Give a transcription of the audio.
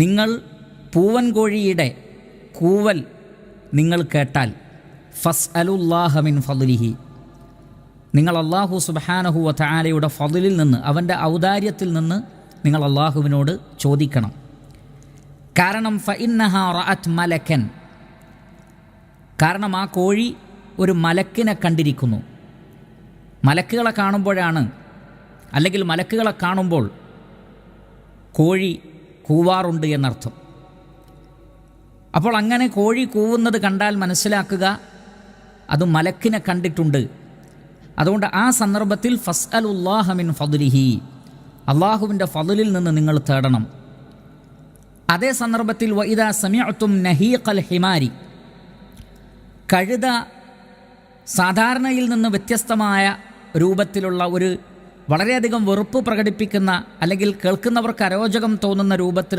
നിങ്ങൾ പൂവൻ കോഴിയുടെ കൂവൽ നിങ്ങൾ കേട്ടാൽ ഫസ്അലുല്ലാഹ മിൻ ഫദ്ലിഹി, നിങ്ങൾ അല്ലാഹു സുബ്ഹാനഹു വ തആലയുടെ ഫദ്ലിൽ നിന്ന്, അവൻ്റെ ഔദാര്യത്തിൽ നിന്ന് നിങ്ങൾ അല്ലാഹുവിനോട് ചോദിക്കണം. കാരണം ഫഇന്നഹാ റഅത് മലക്കൻ, കാരണം ആ കോഴി ഒരു മലക്കിനെ കണ്ടിരിക്കുന്നു. മലക്കുകളെ കാണുമ്പോഴാണ്, അല്ലെങ്കിൽ മലക്കുകളെ കാണുമ്പോൾ കോഴി കൂവാറുണ്ട് എന്നർത്ഥം. അപ്പോൾ അങ്ങനെ കോഴി കൂവുന്നത് കണ്ടാൽ മനസ്സിലാക്കുക അത് മലക്കിനെ കണ്ടിട്ടുണ്ട്. അതുകൊണ്ട് ആ സന്ദർഭത്തിൽ ഫസ്അലുല്ലാഹ മിൻ ഫദ്ലിഹി, അള്ളാഹുവിൻ്റെ ഫദ്ലിൽ നിന്ന് നിങ്ങൾ തേടണം. അതേ സന്ദർഭത്തിൽ വഇദാ സമിഅ്തും നഹീഖൽ ഹിമാരി, കഴുത സാധാരണയിൽ നിന്ന് വ്യത്യസ്തമായ രൂപത്തിലുള്ള ഒരു വളരെയധികം വെറുപ്പ് പ്രകടിപ്പിക്കുന്ന, അല്ലെങ്കിൽ കേൾക്കുന്നവർക്ക് അരോചകം തോന്നുന്ന രൂപത്തിലുള്ള